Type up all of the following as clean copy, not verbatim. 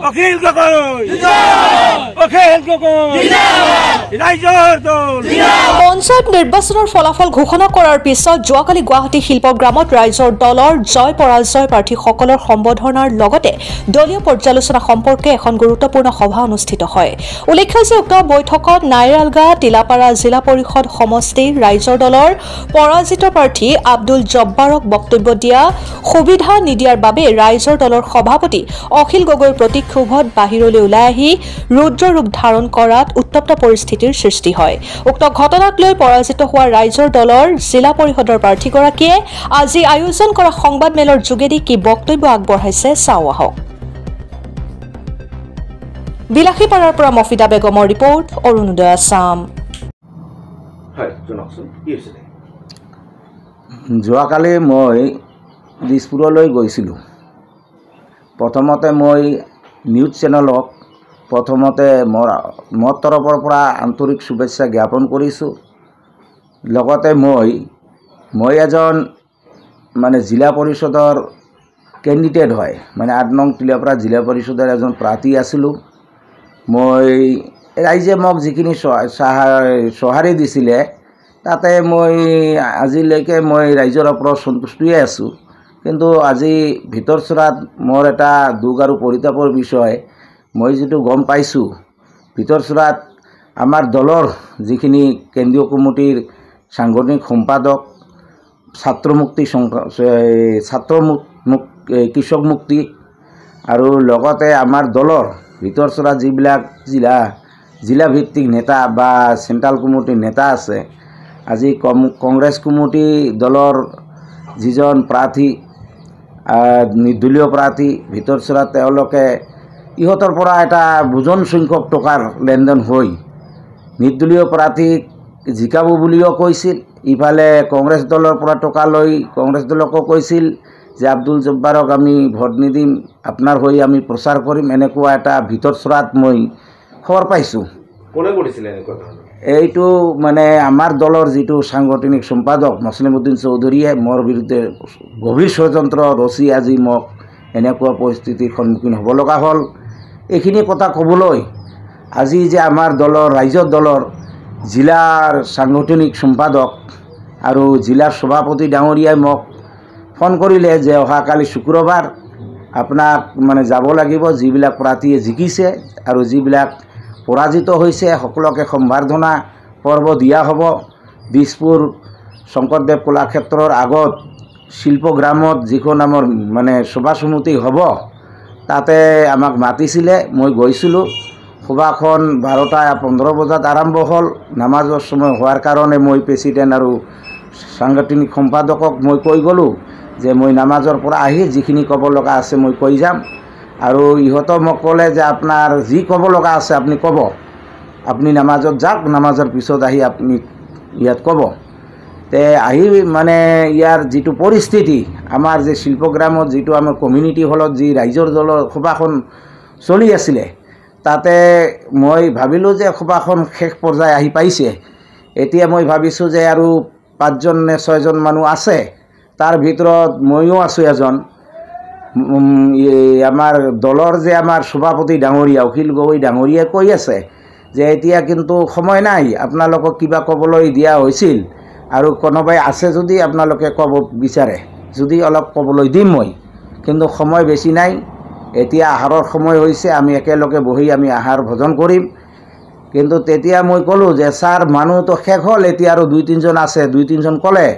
অখিল গগৈ অখিল গগৈ ৰাইজৰ দল। পঞ্চায়ত নিৰ্বাচনৰ ফলাফল ঘোষণা কৰাৰ পিছত যোৱাকালি গুৱাহাটী শিল্পগ্ৰামত ৰাইজৰ দলৰ জয় পৰাজয় প্ৰাৰ্থীসকলৰ সম্বৰ্ধনাৰ লগতে দলীয় পৰ্যালোচনা সম্পৰ্কে এখন গুৰুত্বপূৰ্ণ সভা অনুষ্ঠিত হয়। উল্লেখ্য যে উক্ত বৈঠকত নাইৰালগা তিলাপাৰা জিলা পৰিষদ সমষ্টিৰ ৰাইজৰ দলৰ পৰাজিত প্ৰাৰ্থী আব্দুল জব্বাৰক বক্তব্য দিয়া সুবিধা নিদিয়াৰ বাবে ৰাইজৰ দলৰ সভাপতি অখিল গগৈৰ প্ৰতি ক্ষোভত বাহিৰলৈ ওলাই আহি ৰুদ্ৰ ৰূপ ধাৰণ কৰাত উত্তপ্ত পৰিস্থিতিৰ সৃষ্টি হয়। উক্ত ঘটনাক লৈ পৰাজিত হোৱা ৰাইজৰ দলৰ জিলা পৰিষদৰ প্ৰাৰ্থীগৰাকীয়ে আজি আয়োজন কৰা সংবাদমেলৰ যোগেদি কি বক্তব্য আগবঢ়াইছে চাওঁ আহক। বিলাসীপাৰাৰ পৰা মফিদা বেগমৰ ৰিপৰ্ট, অৰুণোদয় আছাম। যোৱাকালি মই দিছপুৰলৈ গৈছিলোঁ। প্ৰথমতে মই নিউজ চেনেলক প্ৰথমতে মোৰ তৰফৰ পৰা আন্তৰিক শুভেচ্ছা জ্ঞাপন কৰিছোঁ। লগতে মই এজন মানে জিলা পৰিষদৰ কেণ্ডিডেট হয়, মানে ৮ নং তিলাপাৰা জিলা পৰিষদৰ এজন প্ৰাৰ্থী আছিলোঁ। মই ৰাইজে মোক যিখিনি সঁহাৰি দিছিলে তাতে মই আজিলৈকে মই ৰাইজৰ ওপৰত সন্তুষ্টিয়ে আছোঁ। কিন্তু আজি ভিতৰ চৰাত মোৰ এটা দুখ আৰু পৰিতাপৰ বিষয়, মই যিটো গম পাইছোঁ ভিতৰ চৰাত আমাৰ দলৰ যিখিনি কেন্দ্ৰীয় কমিটিৰ সাংগঠনিক সম্পাদক, কৃষক মুক্তি আৰু লগতে আমাৰ দলৰ ভিতৰ চৰাত যিবিলাক জিলা ভিত্তিক নেতা বা চেণ্ট্ৰেল কমিটিৰ নেতা আছে, আজি কংগ্ৰেছ কমিটি দলৰ যিজন প্ৰাৰ্থী নিৰ্দলীয় প্ৰাৰ্থী ভিতৰ চৰাত তেওঁলোকে ইহঁতৰ পৰা এটা বুজন সংখ্যক টকাৰ লেনদেন হৈ নিৰ্দলীয় প্ৰাৰ্থীক জিকাব বুলিও কৈছিল। ইফালে কংগ্ৰেছ দলৰ পৰা টকা লৈ কংগ্ৰেছ দলকো কৈছিল যে আব্দুল জব্বাৰক আমি ভোট নিদিম, আপোনাৰ হৈ আমি প্ৰচাৰ কৰিম। এনেকুৱা এটা ভিতৰ চৰাত মই খবৰ পাইছোঁ। কোনে কৰিছিলে এনেকুৱা ধৰণৰ? এইটো মানে আমাৰ দলৰ যিটো সাংগঠনিক সম্পাদক মুছলিম উদ্দিন চৌধুৰীয়ে মোৰ বিৰুদ্ধে গভীৰ ষড়যন্ত্ৰ ৰচি আজি মোক এনেকুৱা পৰিস্থিতিৰ সন্মুখীন হ'ব লগা হ'ল। এইখিনি কথা ক'বলৈ আজি যে আমাৰ দলৰ ৰাইজৰ দলৰ জিলাৰ সাংগঠনিক সম্পাদক আৰু জিলাৰ সভাপতি ডাঙৰীয়াই মোক ফোন কৰিলে যে অহাকালি শুক্ৰবাৰ আপোনাক মানে যাব লাগিব, যিবিলাক প্ৰাৰ্থীয়ে জিকিছে আৰু যিবিলাক পৰাজিত হৈছে সকলোকে সম্বৰ্ধনা পৰ্ব দিয়া হ'ব। দিছপুৰ শংকৰদেৱ কলাক্ষেত্ৰৰ আগত শিল্পগ্ৰামত যিখন আমাৰ মানে সভা সমিতি হ'ব তাতে আমাক মাতিছিলে। মই গৈছিলোঁ। সভাখন 12:15 বজাত আৰম্ভ হ'ল। নামাজৰ সময় হোৱাৰ কাৰণে মই প্ৰেছিডেণ্ট আৰু সাংগঠনিক সম্পাদকক মই কৈ গ'লোঁ যে মই নামাজৰ পৰা আহি যিখিনি ক'ব লগা আছে মই কৈ যাম। আৰু ইহঁতে মোক ক'লে যে আপোনাৰ যি ক'ব লগা আছে আপুনি ক'ব, আপুনি নামাজত যাওক, নামাজৰ পিছত আহি আপুনি ইয়াত ক'ব। তে আহি মানে ইয়াৰ যিটো পৰিস্থিতি, আমাৰ যে শিল্পগ্ৰামত যিটো আমাৰ কমিউনিটি হলত যি ৰাইজৰ দলৰ সভাখন চলি আছিলে, তাতে মই ভাবিলোঁ যে সভাখন শেষ পৰ্যায় আহি পাইছে। এতিয়া মই ভাবিছোঁ যে আৰু 5জন নে 6জন মানুহ আছে, তাৰ ভিতৰত ময়ো আছোঁ এজন। আমাৰ দলৰ যে আমাৰ সভাপতি ডাঙৰীয়া অখিল গগৈ ডাঙৰীয়াই কৈ আছে যে এতিয়া কিন্তু সময় নাই, আপোনালোকক কিবা ক'বলৈ দিয়া হৈছিল আৰু কোনোবাই আছে যদি আপোনালোকে ক'ব বিচাৰে যদি অলপ ক'বলৈ দিম মই, কিন্তু সময় বেছি নাই। এতিয়া আহাৰৰ সময় হৈছে, আমি একেলগে বহি আমি আহাৰ ভোজন কৰিম। কিন্তু তেতিয়া মই ক'লোঁ যে ছাৰ মানুহটো শেষ হ'ল, এতিয়া আৰু 2-3জন আছে। 2-3জন ক'লে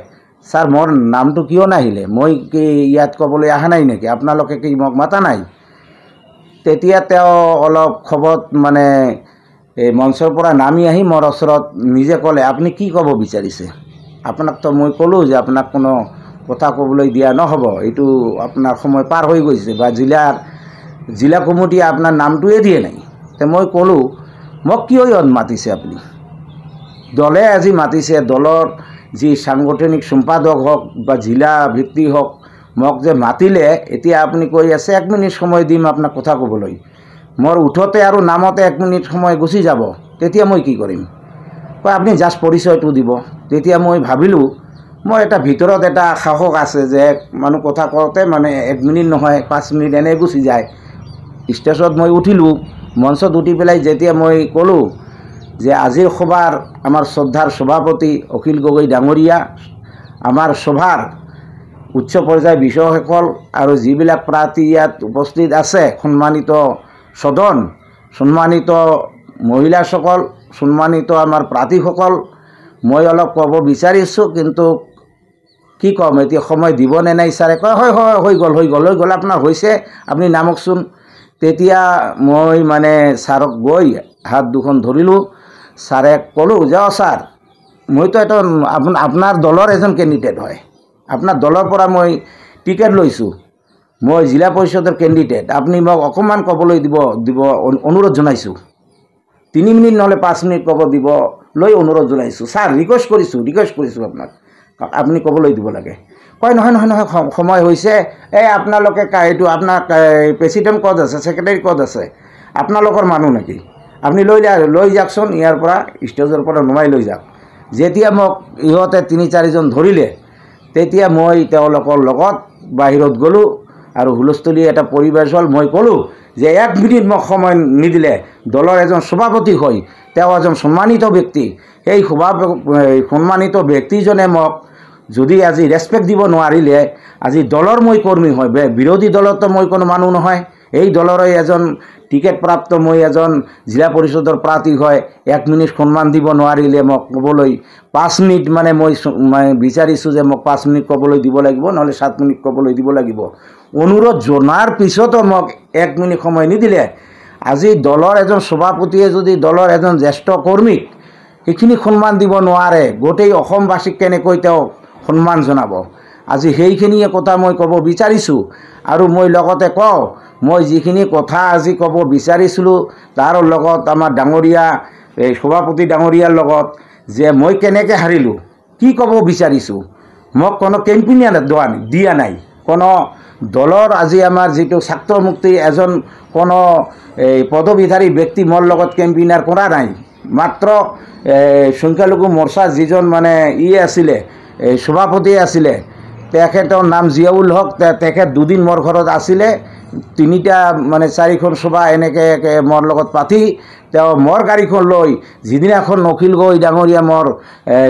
ছাৰ মোৰ নামটো কিয় নাহিলে, মই কি ইয়াত ক'বলৈ অহা নাই নেকি, আপোনালোকে কি মোক মাতা নাই? তেতিয়া তেওঁ অলপ খবত মানে এই মঞ্চৰ পৰা নামি আহি মোৰ ওচৰত নিজে ক'লে আপুনি কি ক'ব বিচাৰিছে? আপোনাকতো মই ক'লোঁ যে আপোনাক কোনো কথা ক'বলৈ দিয়া নহ'ব, এইটো আপোনাৰ সময় পাৰ হৈ গৈছে বা জিলা কমিটিয়ে আপোনাৰ নামটোৱে দিয়ে নাই। তে মই ক'লোঁ মোক কিয় ইয়াত মাতিছে আপুনি? দলে আজি মাতিছে, দলৰ যি সাংগঠনিক সম্পাদক হওক বা জিলা ভিত্তিক হওক মোক যে মাতিলে, এতিয়া আপুনি কৈ আছে 1 মিনিট সময় দিম আপোনাক কথা ক'বলৈ। মোৰ উঠোতে আৰু নামতে 1 মিনিট সময় গুচি যাব, তেতিয়া মই কি কৰিম? আপুনি জাষ্ট পৰিচয়টো দিব। তেতিয়া মই ভাবিলোঁ মই এটা ভিতৰত এটা সাহস আছে যে মানুহ কথা কওঁতে মানে 1 মিনিট নহয় 5 মিনিট এনে গুচি যায়। ষ্টেজত মই উঠিলোঁ, মঞ্চত উঠি পেলাই যেতিয়া মই ক'লোঁ যে আজিৰ সভাৰ আমাৰ শ্ৰদ্ধাৰ সভাপতি অখিল গগৈ ডাঙৰীয়া, আমাৰ সভাৰ উচ্চ পৰ্যায়ৰ বিষয়াসকল আৰু যিবিলাক প্ৰাৰ্থী ইয়াত উপস্থিত আছে, সন্মানিত সদন, সন্মানিত মহিলাসকল, সন্মানিত আমাৰ প্ৰাৰ্থীসকল, মই অলপ ক'ব বিচাৰিছোঁ, কিন্তু কি ক'ম এতিয়া সময় দিবনে নাই? ছাৰে কয় হয় হয় হৈ গ'ল আপোনাৰ হৈছে, আপুনি নামকচোন। তেতিয়া মই মানে ছাৰক গৈ হাত দুখন ধৰিলোঁ। ছাৰে ক'লোঁ যে ছাৰ, মইতো এটা আপোনাৰ দলৰ এজন কেণ্ডিডেট হয়, আপোনাৰ দলৰ পৰা মই টিকেট লৈছোঁ, মই জিলা পৰিষদৰ কেণ্ডিডেট, আপুনি মোক অকণমান ক'বলৈ দিব অনুৰোধ জনাইছোঁ। 3 মিনিট নহ'লে 5 মিনিট ক'ব দিবলৈ অনুৰোধ জনাইছোঁ। ছাৰ ৰিকুৱেষ্ট কৰিছোঁ আপোনাক, আপুনি ক'বলৈ দিব লাগে। কয় নহয় সময় হৈছে, আপোনালোকে এইটো আপোনাৰ প্ৰেচিডেণ্ট ক'ত আছে, ছেক্ৰেটাৰী ক'ত আছে, আপোনালোকৰ মানুহ নেকি, আপুনি লৈ যাওকচোন, ইয়াৰ পৰা ষ্টেজৰ পৰা নমাই লৈ যাওক। যেতিয়া মোক ইহঁতে 3-4জন ধৰিলে, তেতিয়া মই তেওঁলোকৰ লগত বাহিৰত গ'লোঁ আৰু হুলস্থুলীয়া এটা পৰিৱেশ হ'ল। মই ক'লোঁ যে 1 মিনিট মোক সময় নিদিলে দলৰ এজন সভাপতি হয়, তেওঁ এজন সন্মানিত ব্যক্তি, সেই সন্মানিত ব্যক্তিজনে মোক যদি আজি ৰেচপেক্ট দিব নোৱাৰিলে, আজি দলৰ মই কৰ্মী হয়, বিৰোধী দলতো মই কোনো মানুহ নহয়, এই দলৰে এজন টিকেট প্ৰাপ্ত মই এজন জিলা পৰিষদৰ প্ৰাৰ্থী হয়, 1 মিনিট সন্মান দিব নোৱাৰিলে মোক ক'বলৈ 5 মিনিট মানে মই বিচাৰিছোঁ যে মোক 5 মিনিট ক'বলৈ দিব লাগিব, নহ'লে 7 মিনিট ক'বলৈ দিব লাগিব। অনুৰোধ জনাৰ পিছতো মোক 1 মিনিট সময় নিদিলে। আজি দলৰ এজন সভাপতিয়ে যদি দলৰ এজন জ্যেষ্ঠ কৰ্মীক সেইখিনি সন্মান দিব নোৱাৰে, গোটেই অসমবাসীক কেনেকৈ তেওঁ সন্মান জনাব? আজি সেইখিনিয়ে কথা মই ক'ব বিচাৰিছোঁ। আৰু মই লগতে কওঁ, মই যিখিনি কথা আজি ক'ব বিচাৰিছিলোঁ তাৰ লগত আমাৰ ডাঙৰীয়া এই সভাপতি ডাঙৰীয়াৰ লগত যে মই কেনেকৈ হাৰিলোঁ কি ক'ব বিচাৰিছোঁ। মোক কোনো কেম্পেইন দিয়া নাই, কোনো দলৰ আজি আমাৰ যিটো ছাত্ৰ মুক্তি এজন কোনো পদবীধাৰী ব্যক্তি মোৰ লগত কেম্পেইনাৰ কৰা নাই। মাত্ৰ সংখ্যালঘু মৰ্চাৰ যিজন মানে আছিলে সভাপতি আছিলে, তেখেতৰ নাম জিয়াউল হক, তেখেত 2 দিন মোৰ ঘৰত আছিলে, 3টা মানে 4খন সভা এনেকৈ মোৰ লগত পাতি তেওঁ মোৰ গাড়ীখন লৈ যিদিনাখন অখিল গগৈ ডাঙৰীয়া মোৰ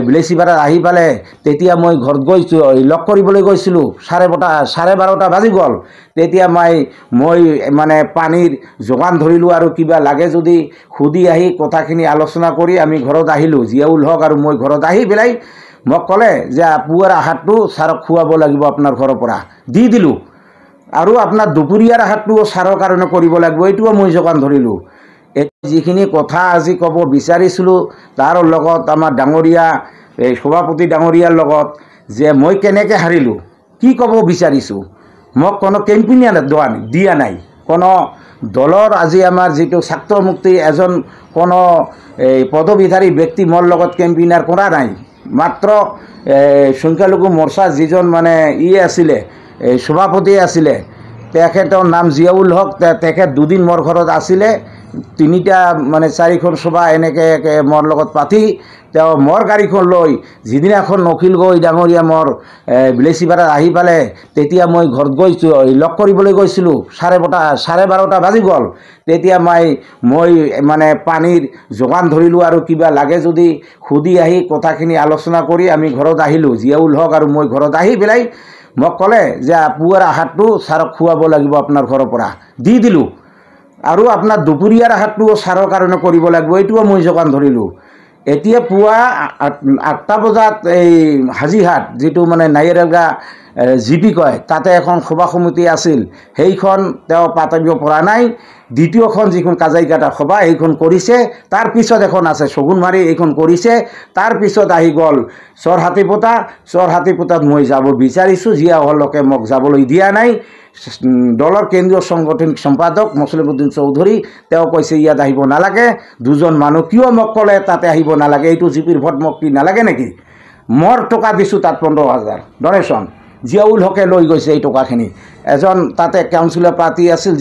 বিলাচীপাৰাত আহি পালে, তেতিয়া মই ঘৰত গৈছোঁ, লগ কৰিবলৈ গৈছিলোঁ, 12:30 বাজি গ'ল। তেতিয়া মই মানে পানীৰ যোগান ধৰিলোঁ আৰু কিবা লাগে যদি সুধি আহি কথাখিনি আলোচনা কৰি আমি ঘৰত আহিলোঁ। জিয়াউল হক আৰু মই ঘৰত আহি পেলাই মোক ক'লে যে পুৱাৰ আহাৰটো ছাৰক খুৱাব লাগিব আপোনাৰ ঘৰৰ পৰা, দি দিলোঁ। আৰু আপোনাৰ দুপৰীয়াৰ আহাৰটোও ছাৰৰ কাৰণে কৰিব লাগিব, এইটোও মই যোগান ধৰিলোঁ। যিখিনি কথা আজি ক'ব বিচাৰিছিলোঁ তাৰ লগত আমাৰ ডাঙৰীয়া এই সভাপতি ডাঙৰীয়াৰ লগত যে মই কেনেকৈ হাৰিলোঁ কি ক'ব বিচাৰিছোঁ। মোক কোনো কেম্পেইন দিয়া নাই, কোনো দলৰ আজি আমাৰ যিটো ছাত্ৰ মুক্তি এজন কোনো পদবীধাৰী ব্যক্তি মোৰ লগত কেম্পেইনাৰ কৰা নাই। মাত্ৰ সংখ্যালঘু মৰ্চাৰ যিজন মানে আছিলে সভাপতি আছিলে, তেখেতৰ নাম জিয়াউল হক, তেখেত 2 দিন মোৰ ঘৰত আছিলে, 3টা মানে 4খন সভা এনেকৈ মোৰ লগত পাতি তেওঁ মোৰ গাড়ীখন লৈ যিদিনাখন অখিল গগৈ ডাঙৰীয়া মোৰ বিলাচীপাৰাত আহি পালে, তেতিয়া মই ঘৰত গৈছোঁ, লগ কৰিবলৈ গৈছিলোঁ, 12:30 বাজি গ'ল। তেতিয়া মই মানে পানীৰ যোগান ধৰিলোঁ আৰু কিবা লাগে যদি সুধি আহি কথাখিনি আলোচনা কৰি আমি ঘৰত আহিলোঁ। জিয়াউল হক আৰু মই ঘৰত আহি পেলাই মোক ক'লে যে পুৱাৰ আহাৰটো ছাৰক খুৱাব লাগিব আপোনাৰ ঘৰৰ পৰা, দি দিলোঁ। আৰু আপোনাৰ দুপৰীয়াৰ আহাৰটোও ছাৰৰ কাৰণে কৰিব লাগিব, এইটোও মই যোগান ধৰিলোঁ। এতিয়া পুৱা 8টা বজাত এই হাজিহাট যিটো মানে নাইৰেলগা জিপি কয়, তাতে এখন সভা সমিতি আছিল, সেইখন তেওঁ পাতিব পৰা নাই। দ্বিতীয়খন যিখন কাজাইঘাটা সভা এইখন কৰিছে, তাৰপিছত এখন আছে ছগুনমাৰী, এইখন কৰিছে। তাৰপিছত আহি গ'ল চৰহাটীপতাত মই যাব বিচাৰিছোঁ, জিয়াউলকে মোক যাবলৈ দিয়া নাই। দলৰ কেন্দ্ৰীয় সাংগঠনিক সম্পাদক মছলিমউদ্দিন চৌধুৰী, তেওঁ কৈছে ইয়াত আহিব নালাগে। 2জন মানুহ কিয় মোক ক'লে তাতে আহিব নালাগে, এইটো জিপিৰ ভোট মোক কি নালাগে নেকি? মোৰ টকা দিছোঁ তাত 15,000 ডনেশ্যন, জিয়াউল হকে লৈ গৈছে এই টকাখিনি। এজন তাতে কাউন্সিলৰ প্ৰাৰ্থী আছিল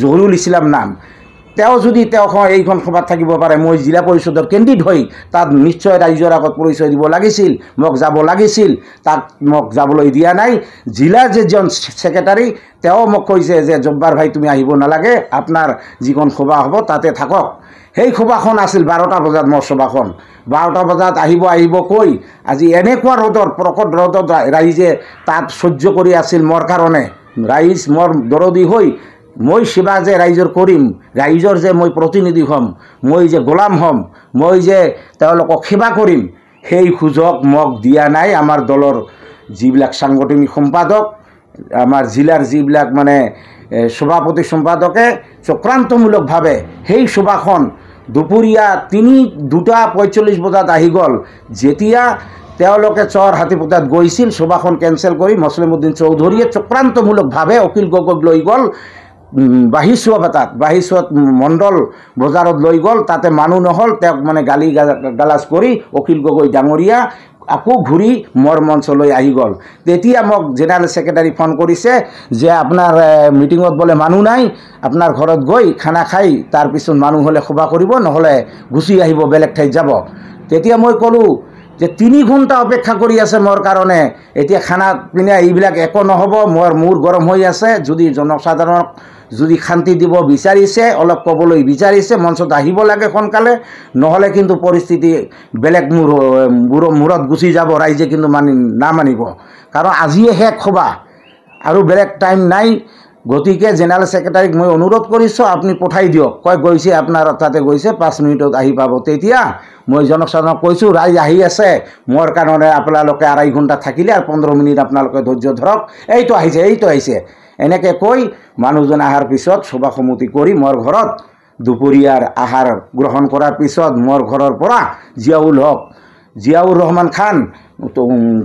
জহুৰুল ইছলাম নাম, তেওঁ যদি এইখন সভাত থাকিব পাৰে, মই জিলা পৰিষদৰ কেণ্ডিডেট হৈ তাত নিশ্চয় ৰাইজৰ আগত পৰিচয় দিব লাগিছিল, মোক যাব লাগিছিল, তাক মোক যাবলৈ দিয়া নাই। জিলাৰ যিজন ছেক্ৰেটাৰী তেওঁ মোক কৈছে যে জব্বাৰ ভাই তুমি আহিব নালাগে, আপোনাৰ যিখন সভা হ'ব তাতে থাকক। সেই সভাখন আছিল 12টা বজাত, মোৰ সভাখন 12টা বজাত আহিব কৈ আজি এনেকুৱা ৰ'দৰ প্ৰকট ৰ'দত ৰাইজে তাত সহ্য কৰি আছিল মোৰ কাৰণে। ৰাইজ মোৰ দৰদী হৈ মই সেৱা যে ৰাইজৰ কৰিম, ৰাইজৰ যে মই প্ৰতিনিধি হ'ম, মই যে গোলাম হ'ম, মই যে তেওঁলোকক সেৱা কৰিম, সেই সুযোগ মোক দিয়া নাই আমাৰ দলৰ যিবিলাক সাংগঠনিক সম্পাদক, আমাৰ জিলাৰ যিবিলাক মানে সভাপতি সম্পাদকে চক্ৰান্তমূলকভাৱে সেই সভাখন দুপৰীয়া 2:45 বজাত আহি গ'ল। যেতিয়া তেওঁলোকে চৰ হাতীপোতাত গৈছিল, সভাখন কেঞ্চেল কৰি মছলিমউদ্দিন চৌধুৰীয়ে চক্ৰান্তমূলকভাৱে অখিল গগৈক লৈ গ'ল বাহিচুৱাত মণ্ডল বজাৰত লৈ গ'ল। তাতে মানুহ নহ'ল, তেওঁক মানে গালি গালাজ কৰি অখিল গগৈ ডাঙৰীয়া আকৌ ঘূৰি মোৰ মঞ্চলৈ আহি গ'ল। তেতিয়া মোক জেনেৰেল ছেক্ৰেটাৰী ফোন কৰিছে যে আপোনাৰ মিটিঙত বোলে মানুহ নাই, আপোনাৰ ঘৰত গৈ খানা খাই তাৰপিছত মানুহ হ'লে সভা কৰিব, নহ'লে গুচি আহিব, বেলেগ ঠাইত যাব। তেতিয়া মই ক'লোঁ যে 3 ঘণ্টা অপেক্ষা কৰি আছে মোৰ কাৰণে, এতিয়া খানা পিনা এইবিলাক একো নহ'ব, মূৰ গৰম হৈ আছে। যদি জনসাধাৰণক যদি শান্তি দিব বিচাৰিছে, অলপ ক'বলৈ বিচাৰিছে, মঞ্চত আহিব লাগে সোনকালে, নহ'লে কিন্তু পৰিস্থিতি বেলেগ মূৰত গুচি যাব, ৰাইজে কিন্তু নামানিব। কাৰণ আজিয়ে শেষ সভা আৰু বেলেগ টাইম নাই। গতিকে জেনেৰেল ছেক্ৰেটাৰীক মই অনুৰোধ কৰিছোঁ আপুনি পঠাই দিয়ক। গৈছে আপোনাৰ তাতে গৈছে, 5 মিনিটত আহি পাব। তেতিয়া মই জনসাধাৰণক কৈছোঁ ৰাইজ আহি আছে, মোৰ কাৰণে আপোনালোকে 2.5 ঘণ্টা থাকিলে আৰু 15 মিনিট আপোনালোকে ধৈৰ্য ধৰক, এইটো আহিছে। এনেকৈ কৈ মানুহজন অহাৰ পিছত সভা সমিতি কৰি মোৰ ঘৰত দুপৰীয়াৰ আহাৰ গ্ৰহণ কৰাৰ পিছত মোৰ ঘৰৰ পৰা জিয়াউৰ ৰহমান খান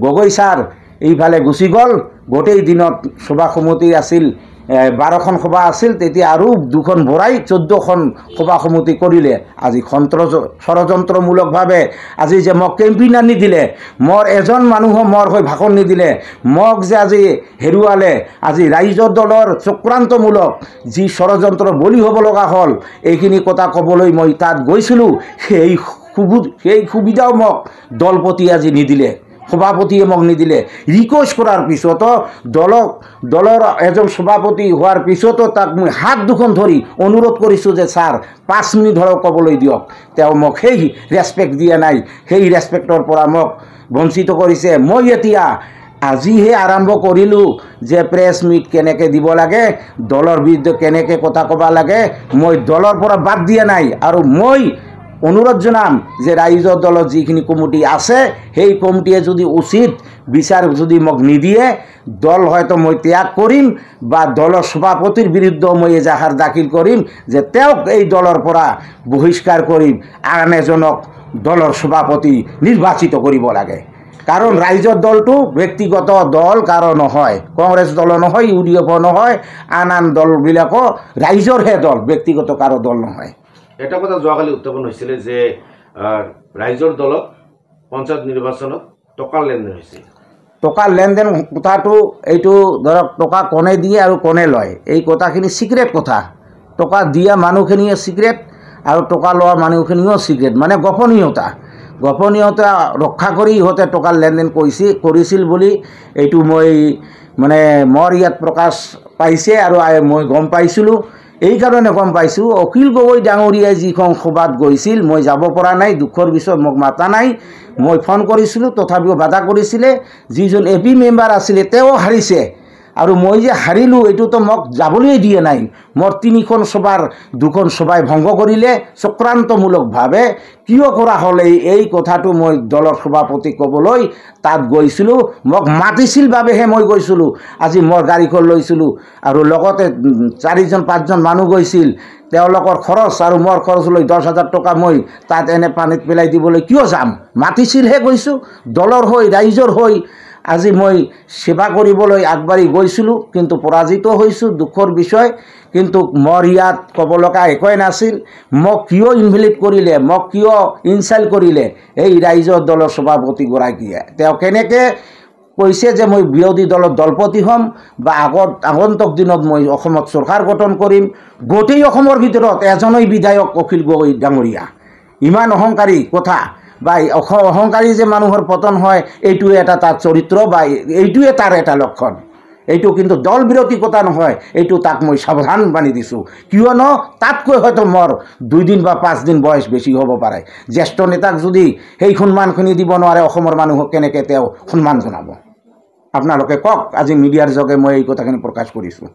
গগৈ ছাৰ এইফালে গুচি গ'ল। গোটেই দিনত সভা সমিতি আছিল 12খন সভা আছিল, তেতিয়া আৰু 2খন বঢ়াই 14খন সভা সমিতি কৰিলে। আজি ষড়যন্ত্ৰমূলকভাৱে আজি যে মোক কেম্পেইনাৰ নিদিলে, মোৰ এজন মানুহো মোৰ হৈ ভাষণ নিদিলে, মোক যে আজি হেৰুৱালে, আজি ৰাইজৰ দলৰ চক্ৰান্তমূলক যি ষড়যন্ত্ৰ বলি হ'ব লগা হ'ল, এইখিনি কথা ক'বলৈ মই তাত গৈছিলোঁ। সেই সুবিধাও মোক দলপতি আজি নিদিলে, সভাপতিয়ে মোক নিদিলে। ৰিকুৱেষ্ট কৰাৰ পিছতো দলৰ এজন সভাপতি হোৱাৰ পিছতো তাক মই হাত দুখন ধৰি অনুৰোধ কৰিছোঁ যে ছাৰ 5 মিনিট হ'লেও ক'বলৈ দিয়ক। তেওঁ মোক সেই ৰেচপেক্ট দিয়া নাই, সেই ৰেচপেক্টৰ পৰা মোক বঞ্চিত কৰিছে। মই এতিয়া আজিহে আৰম্ভ কৰিলোঁ যে প্ৰেছ মিট কেনেকৈ দিব লাগে, দলৰ বিৰুদ্ধে কেনেকৈ কথা ক'ব লাগে। মই দলৰ পৰা বাদ দিয়া নাই, আৰু মই অনুৰোধ জনাম যে ৰাইজৰ দলৰ যিখিনি কমিটি আছে, সেই কমিটিয়ে যদি উচিত বিচাৰ যদি মোক নিদিয়ে, দল হয়তো মই ত্যাগ কৰিম বা দলৰ সভাপতিৰ বিৰুদ্ধে মই এজাহাৰ দাখিল কৰিম যে তেওঁক এই দলৰ পৰা বহিষ্কাৰ কৰিম, আন এজনক দলৰ সভাপতি নিৰ্বাচিত কৰিব লাগে। কাৰণ ৰাইজৰ দলটো ব্যক্তিগত দল কাৰো নহয়, কংগ্ৰেছ দলো নহয়, UDF নহয়, আন দলবিলাকো ৰাইজৰহে দল, ব্যক্তিগত কাৰো দল নহয়। এটা কথা যোৱাকালি উত্থাপন হৈছিলে যে ৰাইজৰ দলত পঞ্চায়ত নিৰ্বাচনত টকাৰ লেনদেন হৈছে। টকাৰ লেনদেন কথাটো এইটো ধৰক টকা কোনে দিয়ে আৰু কোনে লয়, এই কথাখিনি চিক্ৰেট কথা। টকা দিয়া মানুহখিনিয়ে চিক্ৰেট আৰু টকা লোৱা মানুহখিনিও চিক্ৰেট, মানে গোপনীয়তা ৰক্ষা কৰি ইহঁতে টকাৰ লেনদেন কৰিছিল বুলি এইটো মই মানে মোৰ ইয়াত প্ৰকাশ পাইছে আৰু মই গম পাইছিলোঁ। এইকাৰণে গম পাইছোঁ, অখিল গগৈ ডাঙৰীয়াই যিখন সভাত গৈছিল, মই যাব পৰা নাই, দুখৰ বিষয়, মোক মাতা নাই। মই ফোন কৰিছিলোঁ, তথাপিও বাধা কৰিছিলে। যিজন AP মেম্বাৰ আছিলে তেওঁ হাৰিছে, আৰু মই যে হাৰিলোঁ এইটোতো মোক যাবলৈ দিয়া নাই। মোৰ 3খন সভাৰ 2খন সভাই ভংগ কৰিলে চক্ৰান্তমূলকভাৱে। কিয় কৰা হ'ল এই কথাটো মই দলৰ সভাপতিক ক'বলৈ তাত গৈছিলোঁ। মোক মাতিছিল বাবেহে মই গৈছিলোঁ। আজি মোৰ গাড়ীখন লৈছিলোঁ আৰু লগতে 4-5জন মানুহ গৈছিল, তেওঁলোকৰ খৰচ আৰু মোৰ খৰচ লৈ 10,000 টকা মই তাত এনে পানীত পেলাই দিবলৈ কিয় যাম? মাতিছিলহে গৈছোঁ, দলৰ হৈ ৰাইজৰ হৈ আজি মই সেৱা কৰিবলৈ আগবাঢ়ি গৈছিলোঁ, কিন্তু পৰাজিত হৈছোঁ, দুখৰ বিষয়। কিন্তু মোৰ ইয়াত ক'ব লগা একোৱেই নাছিল। মোক কিয় ইনভেলিড কৰিলে, মোক কিয় ইনচাল্ট কৰিলে এই ৰাইজৰ দলৰ সভাপতিগৰাকীয়ে? তেওঁ কেনেকৈ কৈছে যে মই বিৰোধী দলত দলপতি হ'ম বা আগন্তুক দিনত মই অসমত চৰকাৰ গঠন কৰিম। গোটেই অসমৰ ভিতৰত এজনেই বিধায়ক অখিল গগৈ ডাঙৰীয়া। ইমান অহংকাৰী কথা বা অহংকাৰী যে মানুহৰ পতন হয়, এইটোৱে এটা তাৰ চৰিত্ৰ বা এইটোৱে তাৰ এটা লক্ষণ। এইটো কিন্তু দল বিৰোধী কথা নহয়, এইটো তাক মই সাৱধান বানি দিছোঁ। কিয়নো তাতকৈ হয়তো মোৰ 2 দিন বা 5 দিন বয়স বেছি হ'ব পাৰে। জ্যেষ্ঠ নেতাক যদি সেই সন্মানখিনি দিব নোৱাৰে, অসমৰ মানুহক কেনেকৈ তেওঁ সন্মান জনাব? আপোনালোকে কওক। আজি মিডিয়াৰ যোগে মই এই কথাখিনি প্ৰকাশ কৰিছোঁ।